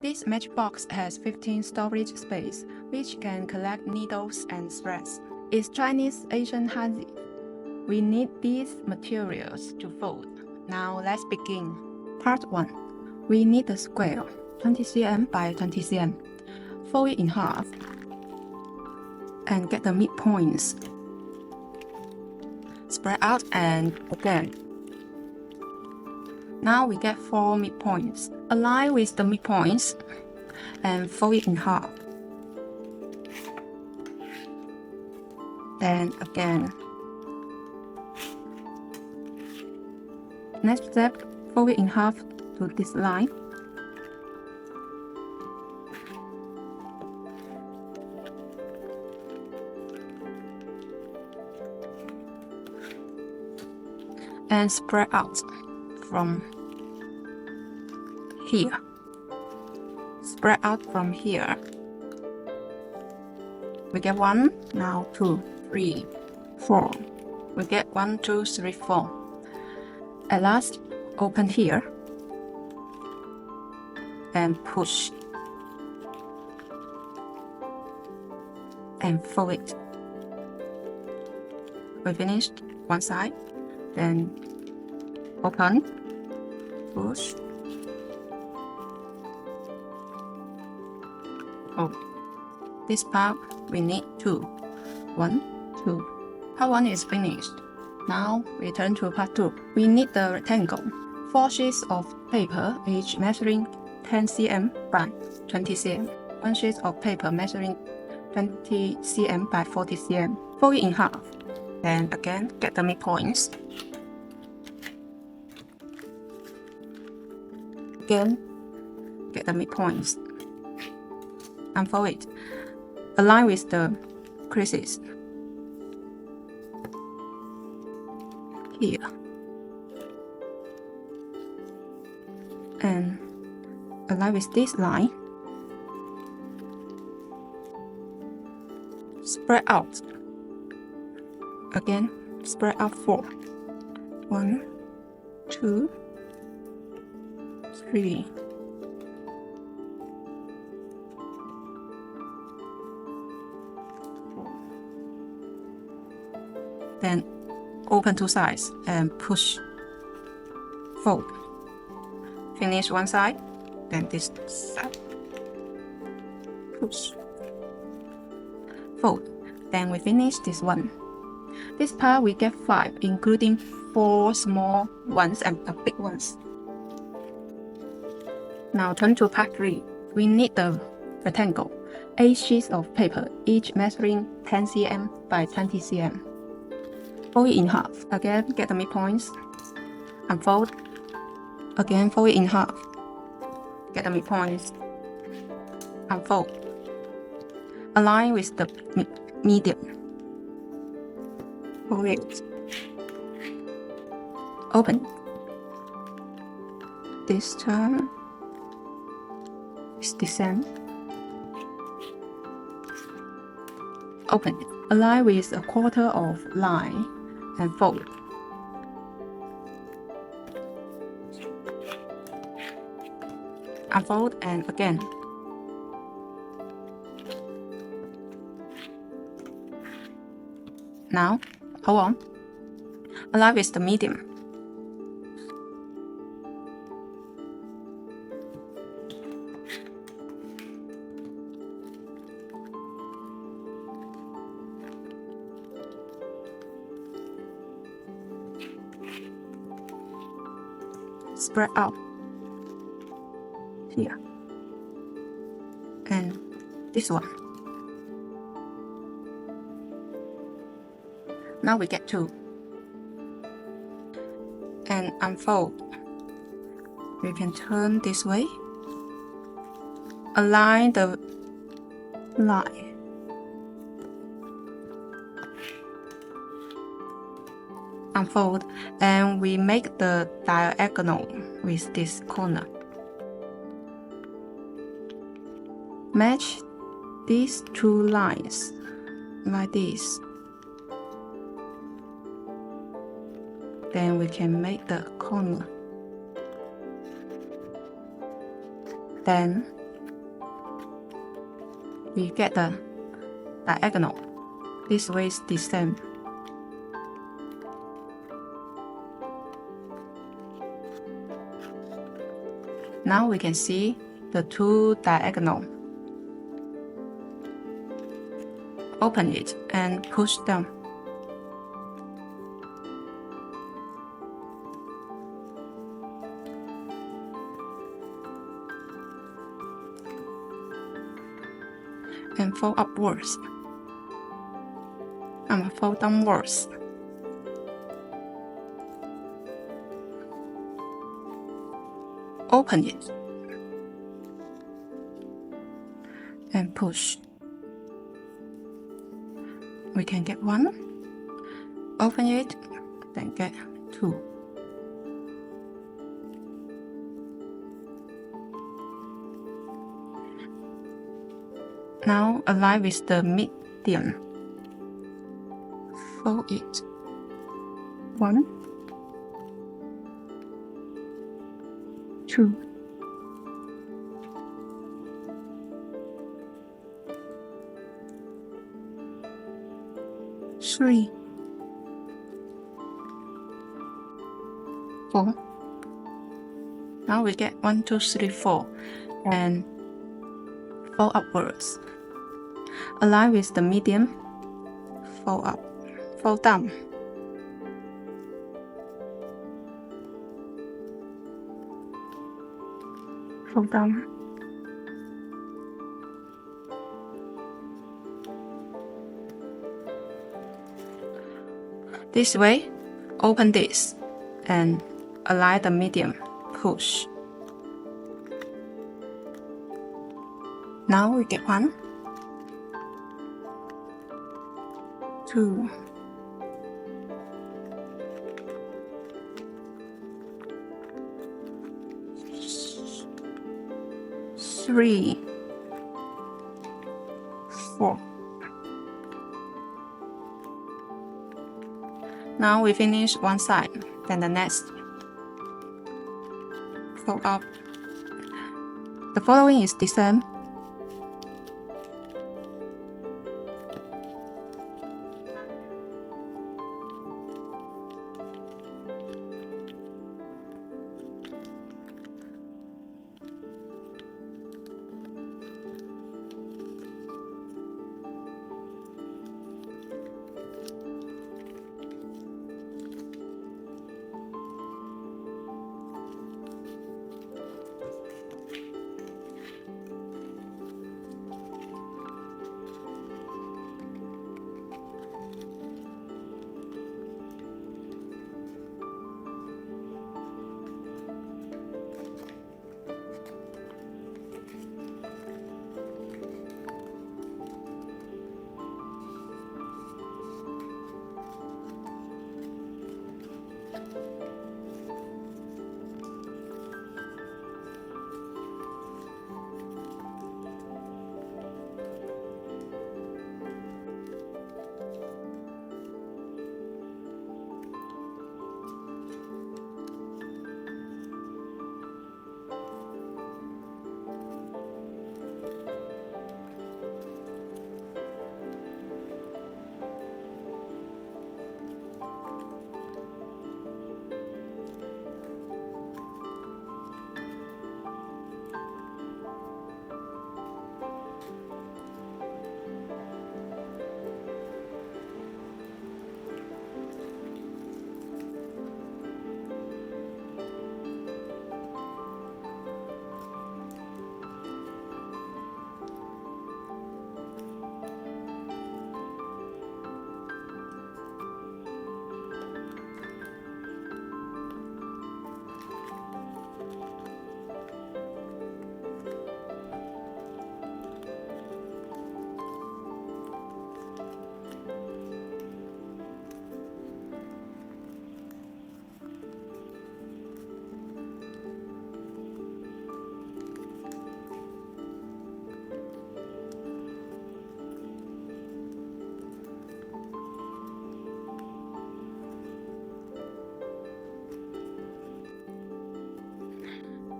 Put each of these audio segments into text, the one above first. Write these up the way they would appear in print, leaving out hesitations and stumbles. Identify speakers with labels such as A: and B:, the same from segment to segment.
A: This matchbox has 15 storage space, which can collect needles and threads. It's Chinese Asian hussif. We need these materials to fold. Now let's begin. Part 1. We need a square, 20 cm by 20 cm. Fold it in half and get the midpoints. Spread out and again. Now we get 4 midpoints. Align with the midpoints and fold it in half. Then again. Next step, fold it in half to this line. And spread out from here. Spread out from here. We get 1, now 2, 3, 4. We get 1, 2, 3, 4. At last, open here and push and fold it. We finished one side, then open, push, oh. This part we need 2. 1, 2. Part 1 is finished. Now we turn to part 2. We need the rectangle. 4 sheets of paper, each measuring 10 cm by 20 cm. 1 sheet of paper measuring 20 cm by 40 cm. Fold it in half. Then again, get the midpoints. Again, get the midpoints. Unfold it. Align with the creases. Here. And align with this line. Spread out. Again, spread out 4. 1, 2, 3. Then open 2 sides and push, fold. Finish one side, then this side. Push, fold. Then we finish this one. This part we get 5, including 4 small ones and the big ones. Now turn to part 3. We need the rectangle. 8 sheets of paper, each measuring 10 cm by 20 cm. Fold it in half. Again, get the midpoints. Unfold. Again, fold it in half. Get the midpoints. Unfold. Align with the medium. Fold it. Open. This time is descend. Open it. Align with a quarter of line and fold. Unfold and again. Now, hold on. Align with the medium. Spread out here and this one. Now we get 2 and unfold. We can turn this way. Align the line. Unfold and we make the diagonal with this corner. Match these 2 lines like this. Then we can make the corner. Then we get the diagonal. This way is the same. Now we can see the two diagonal. Open it and push down. And fold upwards. And fold downwards. Open it and push. We can get one. Open it, then get two. Now align with the medium. Fold it. One, two, three, four. Now we get 1, 2, 3, 4 and fold upwards. Align with the medium. Fold up, fold down. Fold down. This way, open this and align the medium. Push. Now we get 1, 2, 3, 4. Now we finish one side, then the next. Fold up. The following is the same.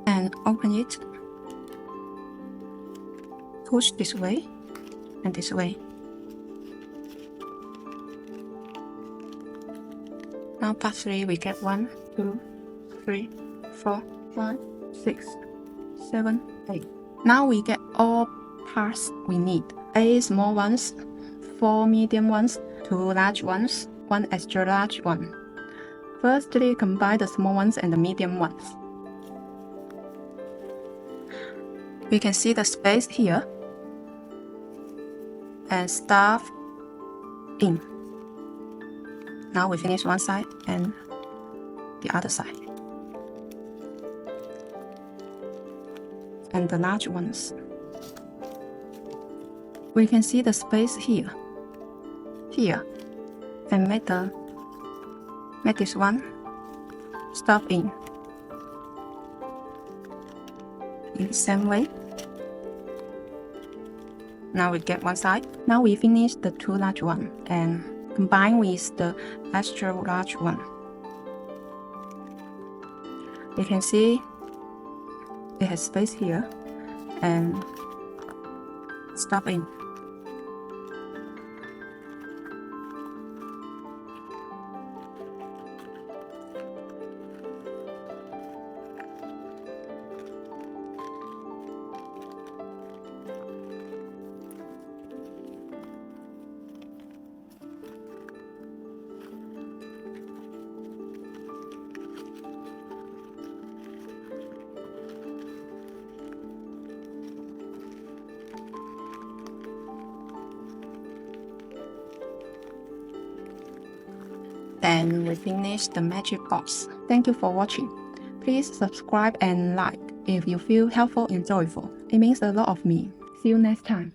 A: And open it. Push this way and this way. Now part 3 we get 1, 2, 3, 4, 5, 6, 7, 8. Now we get all parts we need. 8 small ones, 4 medium ones, 2 large ones, 1 extra large one. Firstly, combine the small ones and the medium ones. We can see the space here and stuff in. Now we finish one side and the other side. And the large ones. We can see the space here, and make this one stuff in the same way. Now we get one side. Now we finish the 2 large one and combine with the extra large one. You can see it has space here and stuff in. Then we finish the magic box. Thank you for watching. Please subscribe and like if you feel helpful and joyful. It means a lot of me. See you next time.